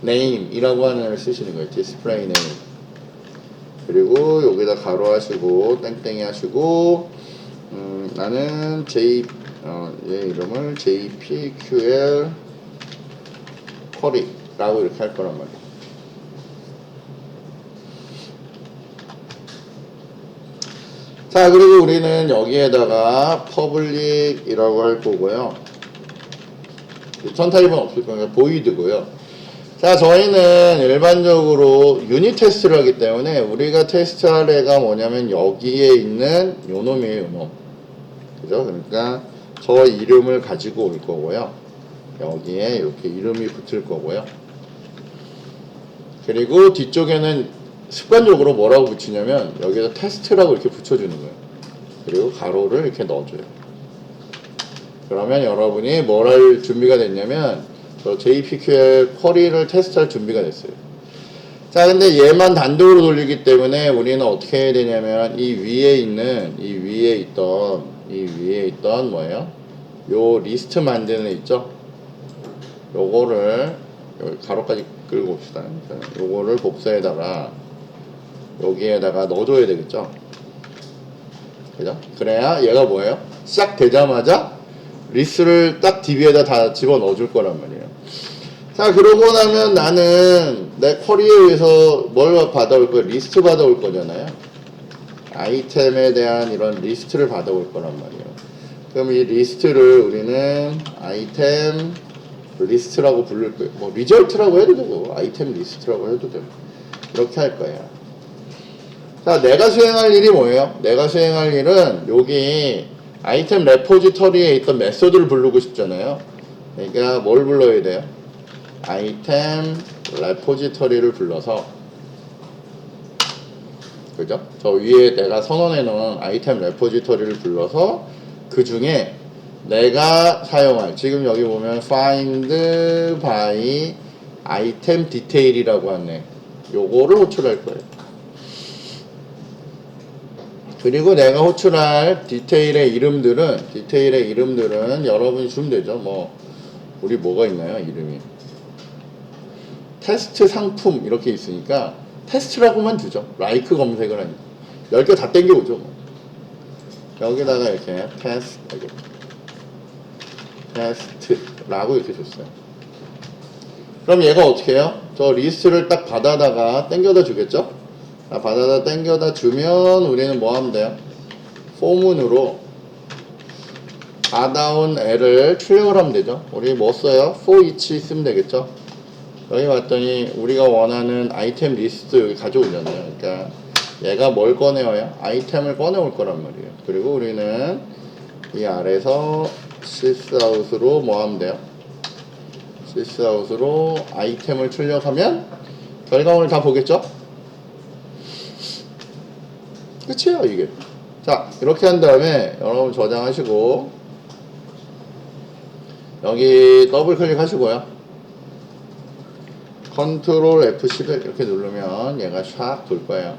Speaker 1: name 이라고 하는 애를 쓰시는 거예요. display name. 그리고 여기다 가로 하시고 땡땡이 하시고 나는 얘 이름을 JPQL query라고 이렇게 할 거란 말이에요. 자, 그리고 우리는 여기에다가 public이라고 할 거고요. 리턴 타입은 없을 거니까 void고요. 자, 저희는 일반적으로 유닛 테스트를 하기 때문에 우리가 테스트할 애가 뭐냐면 여기에 있는 요 놈이에요, 요 놈. 그죠? 그러니까 저 이름을 가지고 올 거고요. 여기에 이렇게 이름이 붙을 거고요. 그리고 뒤쪽에는 습관적으로 뭐라고 붙이냐면 여기다 테스트라고 이렇게 붙여주는 거예요. 그리고 가로를 이렇게 넣어줘요. 그러면 여러분이 뭘 할 준비가 됐냐면 저 JPQL 쿼리를 테스트할 준비가 됐어요. 자, 근데 얘만 단독으로 돌리기 때문에 우리는 어떻게 해야 되냐면 이 위에 있던 뭐예요? 요 리스트 만드는 애 있죠? 요거를 여기 가로까지 끌고 옵시다. 요거를 복사에다가 여기에다가 넣어줘야 되겠죠? 그죠? 그래야 얘가 뭐예요? 시작되자마자 리스트를 딱 DB에다 다 집어 넣어줄 거란 말이에요. 자, 그러고 나면 나는 내 쿼리에 의해서 뭘 받아올 거예요? 리스트 받아올 거잖아요. 아이템에 대한 이런 리스트를 받아올 거란 말이에요. 그럼 이 리스트를 우리는 아이템 리스트라고 부를 거예요. 뭐 리절트라고 해도 되고 아이템 리스트라고 해도 되고 이렇게 할 거예요. 자, 내가 수행할 일이 뭐예요? 내가 수행할 일은 여기 아이템 레포지터리에 있던 메소드를 부르고 싶잖아요. 그러니까 뭘 불러야 돼요? 아이템 레포지터리를 불러서, 그죠? 저 위에 내가 선언해 놓은 아이템 레포지터리를 불러서 그 중에 내가 사용할, 지금 여기 보면 find by item detail이라고 하네. 요거를 호출할 거예요. 그리고 내가 호출할 디테일의 이름들은 여러분이 주면 되죠. 뭐 우리 뭐가 있나요? 이름이 테스트 상품 이렇게 있으니까 테스트라고만 두죠. 라이크 검색을 하니까 10개 다 땡겨오죠. 뭐. 여기다가 이렇게 테스트라고 이렇게 줬어요. 그럼 얘가 어떻게 해요? 저 리스트를 딱 받아다가 땡겨다 주겠죠? 받아다 땡겨다 주면 우리는 뭐 하면 돼요? 포문으로 받아온 애를 출력을 하면 되죠. 우리 뭐 써요? for each 쓰면 되겠죠? 여기 봤더니 우리가 원하는 아이템 리스트 여기 가져오잖아요. 그러니까 얘가 뭘 꺼내어요? 아이템을 꺼내올 거란 말이에요. 그리고 우리는 이 아래서 sysout으로 뭐 하면 돼요? sysout으로 아이템을 출력하면 결과물을 다 보겠죠? 끝이에요 이게. 자 이렇게 한 다음에 여러분 저장하시고 여기 더블 클릭하시고요. 컨트롤 F11 이렇게 누르면 얘가 샥 돌 거예요.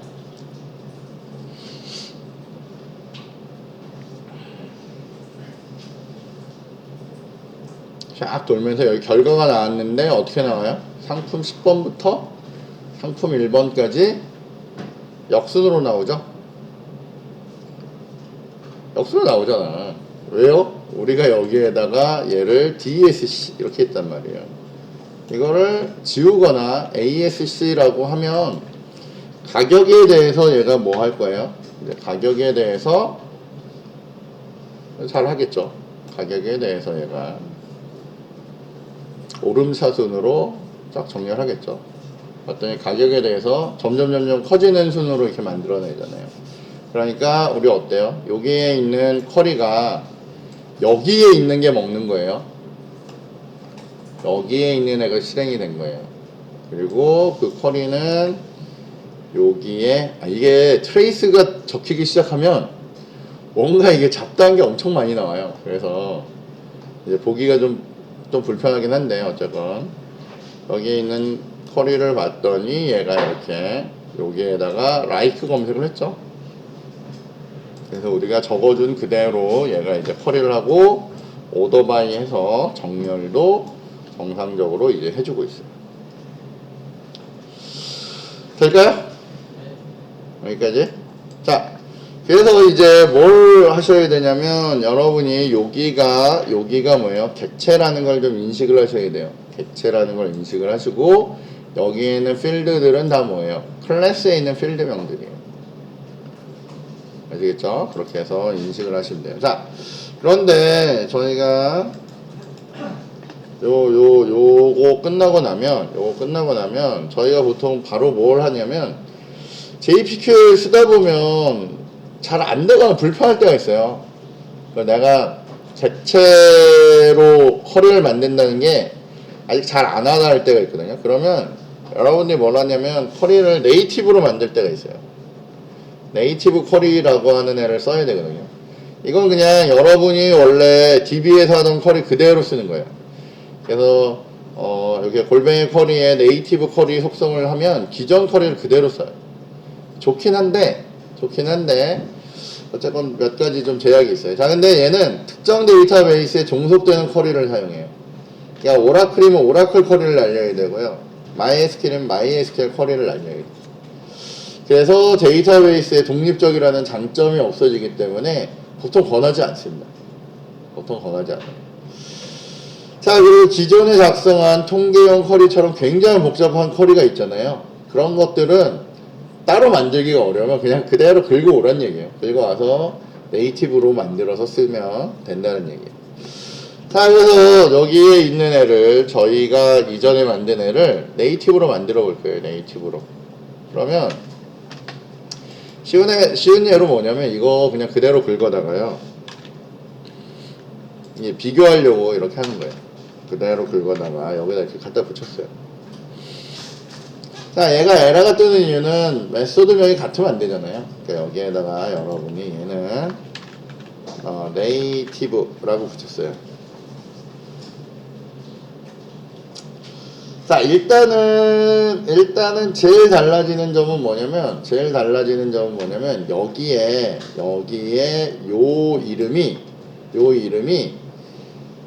Speaker 1: 샥 돌면서 여기 결과가 나왔는데 어떻게 나와요? 상품 10번부터 상품 1번까지 역순으로 나오죠? 역순으로 나오잖아. 왜요? 우리가 여기에다가 얘를 DSC 이렇게 했단 말이에요. 이거를 지우거나 ASC라고 하면 가격에 대해서 얘가 뭐 할 거예요? 이제 가격에 대해서 잘 하겠죠. 가격에 대해서 얘가 오름차순으로 쫙 정렬하겠죠. 봤더니 가격에 대해서 점점 커지는 순으로 이렇게 만들어내잖아요. 그러니까 우리 어때요? 여기에 있는 쿼리가 여기에 있는 게 먹는 거예요. 여기에 있는 애가 실행이 된 거예요. 그리고 그 쿼리는 여기에 이게 트레이스가 적히기 시작하면 뭔가 이게 잡다한 게 엄청 많이 나와요. 그래서 이제 보기가 좀 불편하긴 한데 어쨌건 여기에 있는 쿼리를 봤더니 얘가 이렇게 여기에다가 라이크 검색을 했죠. 그래서 우리가 적어준 그대로 얘가 이제 쿼리를 하고 오더 바이 해서 정렬도 정상적으로 이제 해주고 있어요. 될까요? 여기까지. 자, 그래서 이제 뭘 하셔야 되냐면 여러분이 여기가 뭐예요? 객체라는 걸 좀 인식을 하셔야 돼요. 객체라는 걸 인식을 하시고 여기에 있는 필드들은 다 뭐예요? 클래스에 있는 필드명들이에요. 아시겠죠? 그렇게 해서 인식을 하시면 돼요. 자, 그런데 저희가 요거 끝나고 나면 저희가 보통 바로 뭘 하냐면 JPQ를 쓰다 보면 잘 안 되거나 불편할 때가 있어요. 내가 객체로 쿼리를 만든다는 게 아직 잘 안 하다 할 때가 있거든요. 그러면 여러분들이 뭘 하냐면 쿼리를 네이티브로 만들 때가 있어요. 네이티브 쿼리라고 하는 애를 써야 되거든요. 이건 그냥 여러분이 원래 DB에서 하던 쿼리 그대로 쓰는 거예요. 그래서 여기 골뱅이 쿼리에 네이티브 쿼리 속성을 하면 기존 쿼리를 그대로 써요. 좋긴 한데 어쨌건 몇 가지 좀 제약이 있어요. 자, 근데 얘는 특정 데이터베이스에 종속되는 쿼리를 사용해요. 그러니까 오라클이면 오라클 쿼리를 날려야 되고요. MySQL이면 MySQL 쿼리를 날려야 돼요. 그래서 데이터베이스의 독립적이라는 장점이 없어지기 때문에 보통 권하지 않습니다. 자, 그리고 기존에 작성한 통계형 쿼리처럼 굉장히 복잡한 쿼리가 있잖아요. 그런 것들은 따로 만들기가 어려우면 그냥 그대로 긁어오란 얘기예요. 긁어와서 네이티브로 만들어서 쓰면 된다는 얘기예요. 자, 그래서 여기에 있는 애를 저희가 이전에 만든 애를 네이티브로 만들어 볼 거예요. 네이티브로. 그러면 쉬운 예로 뭐냐면 이거 그냥 그대로 긁어다가요. 이게 비교하려고 이렇게 하는 거예요. 그대로 긁어다가 여기다 이렇게 갖다 붙였어요. 자, 얘가 에러가 뜨는 이유는 메소드명이 같으면 안 되잖아요. 그러니까 여기에다가 여러분이 얘는 네이티브라고 붙였어요. 자, 일단은 제일 달라지는 점은 뭐냐면, 여기에 요 이름이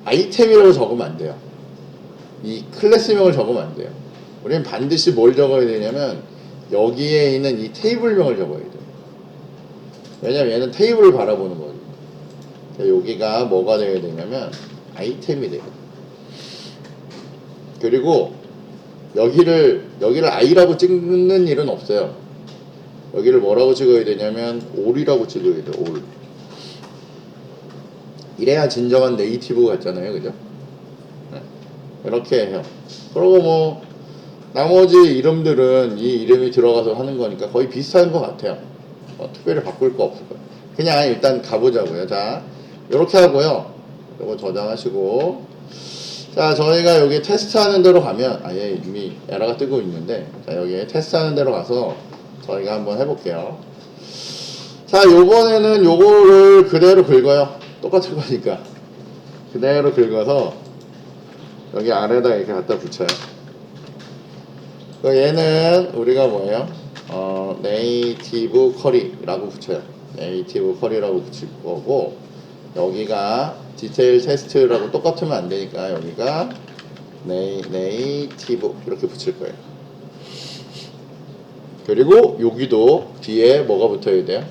Speaker 1: 아이템이라고 적으면 안 돼요. 이 클래스명을 적으면 안 돼요. 우리는 반드시 뭘 적어야 되냐면, 여기에 있는 이 테이블명을 적어야 돼요. 왜냐면 얘는 테이블을 바라보는 거거든요. 여기가 뭐가 되어야 되냐면, 아이템이 돼요. 그리고 여기를 I라고 찍는 일은 없어요. 여기를 뭐라고 찍어야 되냐면 all이라고 찍어야 돼요. all. 이래야 진정한 네이티브 같잖아요, 그죠? 네. 이렇게 해요. 그리고 뭐 나머지 이름들은 이 이름이 들어가서 하는 거니까 거의 비슷한 것 같아요. 특별히 바꿀 거 없을 거예요. 그냥 일단 가보자고요. 자, 이렇게 하고요. 이거 저장하시고. 자, 저희가 여기 테스트하는 데로 가면, 얘 이미 에러가 뜨고 있는데, 자, 여기 테스트하는 데로 가서 저희가 한번 해볼게요. 자, 요번에는 요거를 그대로 긁어요. 똑같은 거니까. 그대로 긁어서 여기 아래에다 이렇게 갖다 붙여요. 얘는 우리가 뭐예요? 네이티브 쿼리라고 붙여요. 네이티브 쿼리라고 붙일 거고, 여기가 디테일 테스트라고 똑같으면 안 되니까 여기가 네이티브 이렇게 붙일 거예요. 그리고 여기도 뒤에 뭐가 붙어야 돼요?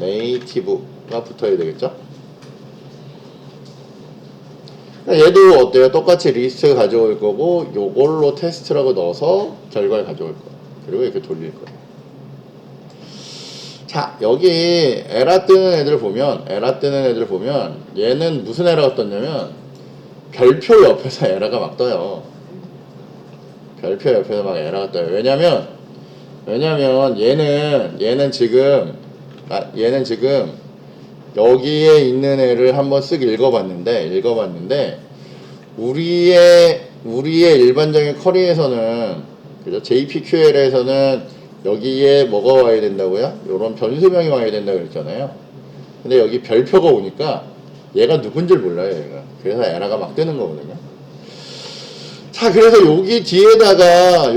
Speaker 1: 네이티브가 붙어야 되겠죠? 얘도 어때요? 똑같이 리스트 가져올 거고 요걸로 테스트라고 넣어서 결과를 가져올 거예요. 그리고 이렇게 돌릴 거예요. 자, 여기 에러 뜨는 애들 보면 얘는 무슨 에러가 떴냐면 별표 옆에서 에러가 막 떠요. 별표 옆에서 막 에러가 떠요. 왜냐면 얘는 지금 여기에 있는 애를 한번 쓱 읽어봤는데 우리의 일반적인 쿼리에서는, 그죠? JPQL에서는 여기에 뭐가 와야 된다고요? 요런 변수명이 와야 된다고 그랬잖아요. 근데 여기 별표가 오니까 얘가 누군지 몰라요, 얘가. 그래서 에러가 막 뜨는 거거든요. 자, 그래서 여기 뒤에다가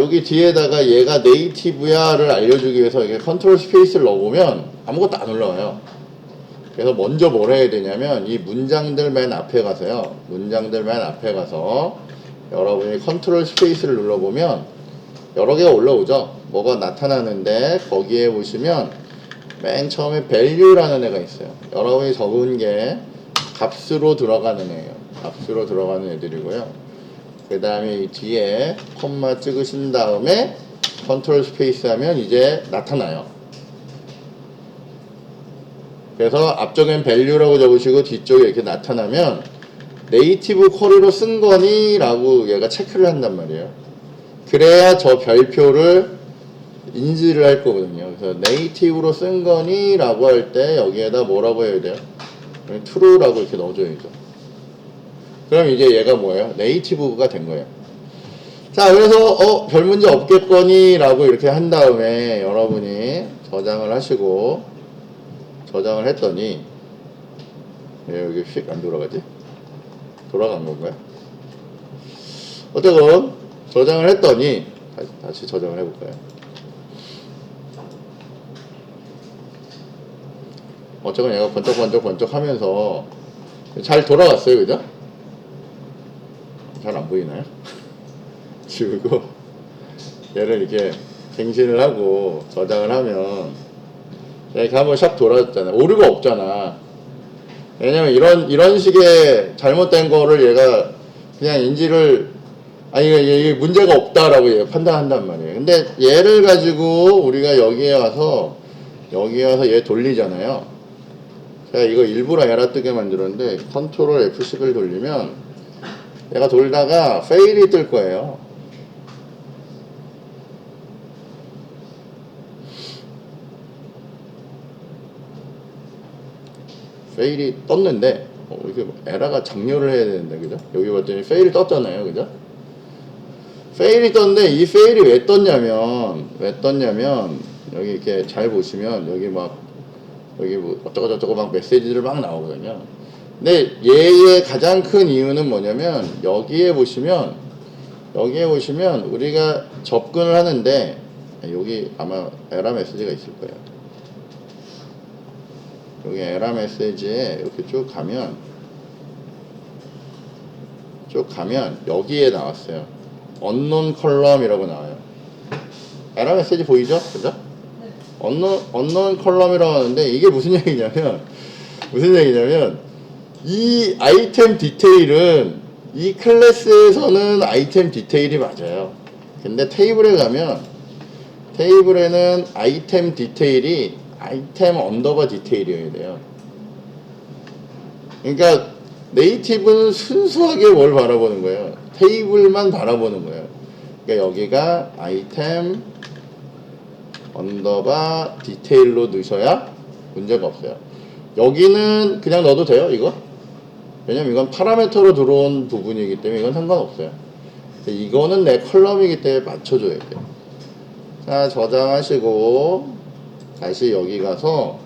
Speaker 1: 얘가 네이티브야를 알려주기 위해서 이게 컨트롤 스페이스를 넣어보면 아무것도 안 올라와요. 그래서 먼저 뭘 해야 되냐면 이 문장들 맨 앞에 가서 여러분이 컨트롤 스페이스를 눌러보면 여러 개가 올라오죠. 뭐가 나타나는데 거기에 보시면 맨 처음에 value라는 애가 있어요. 여러분이 적은 게 값으로 들어가는 애예요. 값으로 들어가는 애들이고요. 그 다음에 이 뒤에 콤마 찍으신 다음에 컨트롤 스페이스 하면 이제 나타나요. 그래서 앞쪽엔 value라고 적으시고 뒤쪽에 이렇게 나타나면 네이티브 쿼리로 쓴 거니? 라고 얘가 체크를 한단 말이에요. 그래야 저 별표를 인지를 할 거거든요. 그래서 네이티브로 쓴 거니? 라고 할 때 여기에다 뭐라고 해야 돼요? true라고 이렇게 넣어줘야죠. 그럼 이제 얘가 뭐예요? 네이티브가 된 거예요. 자, 그래서 별 문제 없겠거니? 라고 이렇게 한 다음에 여러분이 저장을 하시고 저장을 했더니 왜 여기 휙 안 돌아가지? 돌아간 건가요? 어쨌건 저장을 했더니 다시 저장을 해볼까요? 어쨌건 얘가 번쩍번쩍 하면서 잘 돌아갔어요, 그죠? 잘 안 보이나요? 지우고 얘를 이렇게 갱신을 하고 저장을 하면 이렇게 한번 샥 돌아졌잖아요. 오류가 없잖아. 왜냐면 이런 식의 잘못된 거를 얘가 그냥 인지를, 이게 문제가 없다라고 얘가 판단한단 말이에요. 근데 얘를 가지고 우리가 여기에 와서 얘 돌리잖아요. 제가 이거 일부러 에러 뜨게 만들었는데 컨트롤 F10을 돌리면 얘가 돌다가 fail이 뜰 거예요. fail이 떴는데 이렇게 에러가 장렬을 해야 되는데, 그죠? 여기 봤더니 fail 떴잖아요, 그죠? fail이 떴는데 이 fail이 왜 떴냐면 여기 이렇게 잘 보시면 여기 뭐 어쩌고저쩌고 막 메시지들 막 나오거든요. 근데 얘의 가장 큰 이유는 뭐냐면 여기에 보시면 여기에 오시면 우리가 접근을 하는데 여기 아마 에러 메시지가 있을 거예요. 여기 에러 메시지에 이렇게 쭉 가면 여기에 나왔어요. 언논 컬럼이라고 나와요. 에러 메시지 보이죠? 그죠? 언논 컬럼이라고 하는데 이게 무슨 얘기냐면 이 아이템 디테일은 이 클래스에서는 아이템 디테일이 맞아요. 근데 테이블에 가면 테이블에는 아이템 디테일이 아이템 언더바 디테일이어야 돼요. 그러니까 네이티브는 순수하게 뭘 바라보는 거예요. 테이블만 바라보는 거예요. 그러니까 여기가 아이템 언더바 디테일로 넣으셔야 문제가 없어요. 여기는 그냥 넣어도 돼요, 이거? 왜냐면 이건 파라미터로 들어온 부분이기 때문에 이건 상관없어요. 이거는 내 컬럼이기 때문에 맞춰줘야 돼요. 자, 저장하시고 다시 여기 가서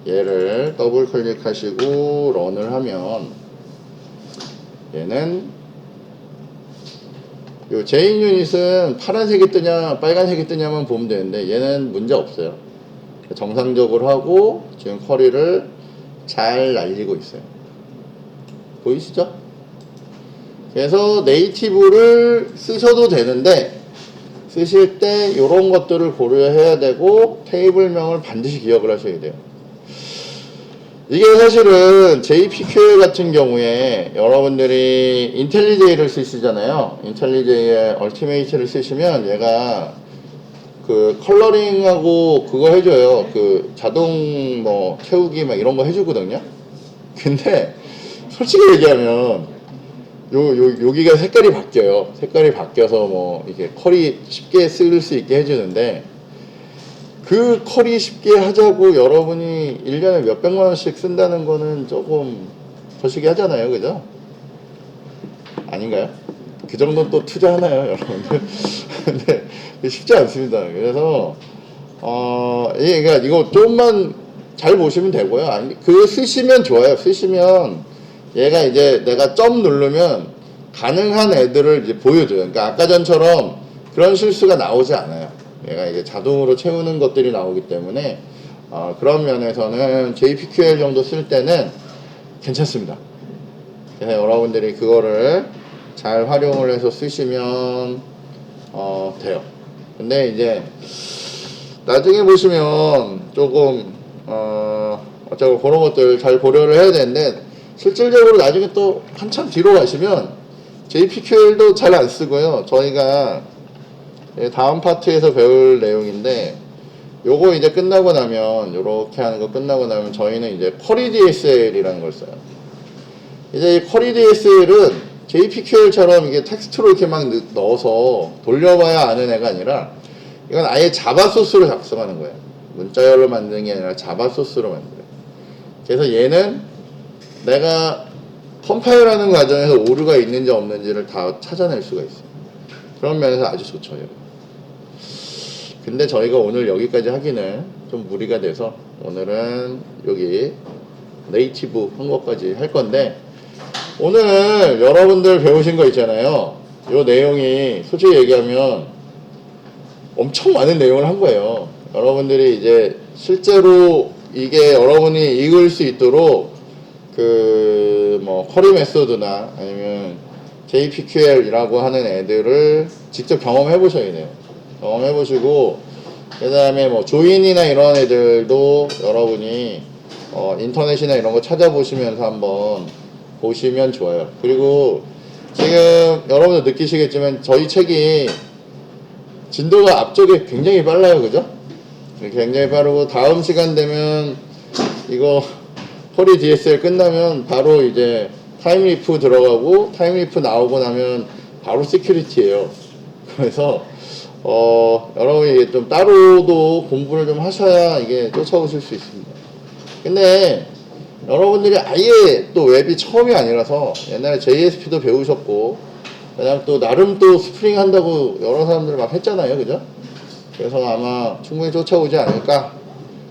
Speaker 1: 얘를 더블 클릭하시고 런을 하면 얘는 요 제인 유닛은 파란색이 뜨냐 빨간색이 뜨냐만 보면 되는데 얘는 문제 없어요. 정상적으로 하고 지금 쿼리를 잘 날리고 있어요. 보이시죠? 그래서 네이티브를 쓰셔도 되는데 쓰실 때 이런 것들을 고려해야 되고 테이블명을 반드시 기억을 하셔야 돼요. 이게 사실은 JPQL 같은 경우에 여러분들이 인텔리제이를 쓰시잖아요. 인텔리제이의 얼티메이트를 쓰시면 얘가 그 컬러링하고 그거 해줘요. 그 자동 뭐 채우기 막 이런 거 해주거든요. 근데 솔직히 얘기하면 여기가 색깔이 바뀌어요. 색깔이 바뀌어서 뭐 이렇게 컬이 쉽게 쓸 수 있게 해주는데 그 컬이 쉽게 하자고 여러분이 1년에 몇백만 원씩 쓴다는 거는 조금 거시기 하잖아요. 그죠? 아닌가요? 그 정도는 또 투자하나요, 여러분들? 근데 쉽지 않습니다. 그래서 그러니까 이거 좀만 잘 보시면 되고요. 아니, 그거 쓰시면 좋아요. 쓰시면 얘가 이제 내가 점 누르면 가능한 애들을 이제 보여줘요. 그러니까 아까 전처럼 그런 실수가 나오지 않아요. 얘가 이제 자동으로 채우는 것들이 나오기 때문에 그런 면에서는 JPQL 정도 쓸 때는 괜찮습니다. 그래서 여러분들이 그거를 잘 활용을 해서 쓰시면 돼요. 근데 이제 나중에 보시면 조금 어쩌고 그런 것들 잘 고려를 해야 되는데 실질적으로 나중에 또 한참 뒤로 가시면 JPQL도 잘 안 쓰고요. 저희가 다음 파트에서 배울 내용인데 요거 이제 끝나고 나면 요렇게 하는 거 끝나고 나면 저희는 이제 쿼리 DSL이라는 걸 써요. 이제 이 쿼리 DSL은 JPQL처럼 이게 텍스트로 이렇게 막 넣어서 돌려봐야 아는 애가 아니라 이건 아예 자바 소스로 작성하는 거예요. 문자열로 만드는 게 아니라 자바 소스로 만들어요. 그래서 얘는 내가 컴파일하는 과정에서 오류가 있는지 없는지를 다 찾아낼 수가 있어요. 그런 면에서 아주 좋죠. 근데 저희가 오늘 여기까지 하기는 좀 무리가 돼서 오늘은 여기 네이티브 한 것까지 할 건데 오늘 여러분들 배우신 거 있잖아요. 이 내용이 솔직히 얘기하면 엄청 많은 내용을 한 거예요. 여러분들이 이제 실제로 이게 여러분이 읽을 수 있도록 그 뭐 쿼리 메소드나 아니면 JPQL이라고 하는 애들을 직접 경험해 보셔야 돼요. 경험해 보시고 그 다음에 뭐 조인이나 이런 애들도 여러분이 인터넷이나 이런 거 찾아보시면서 한번 보시면 좋아요. 그리고 지금 여러분들 느끼시겠지만 저희 책이 진도가 앞쪽에 굉장히 빨라요. 그죠? 굉장히 빠르고 다음 시간 되면 이거 쿼리 DSL 끝나면 바로 이제 타임리프 들어가고 타임리프 나오고 나면 바로 시큐리티예요. 그래서 여러분이 좀 따로도 공부를 좀 하셔야 이게 쫓아오실 수 있습니다. 근데 여러분들이 아예 또 웹이 처음이 아니라서 옛날에 JSP도 배우셨고 그냥 또 나름 또 스프링 한다고 여러 사람들 막 했잖아요. 그죠? 그래서 아마 충분히 쫓아오지 않을까.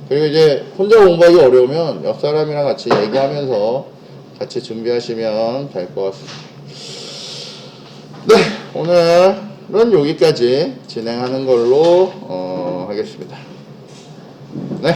Speaker 1: 그리고 이제 혼자 공부하기 어려우면 옆 사람이랑 같이 얘기하면서 같이 준비하시면 될 것 같습니다. 네, 오늘은 여기까지 진행하는 걸로 하겠습니다. 네.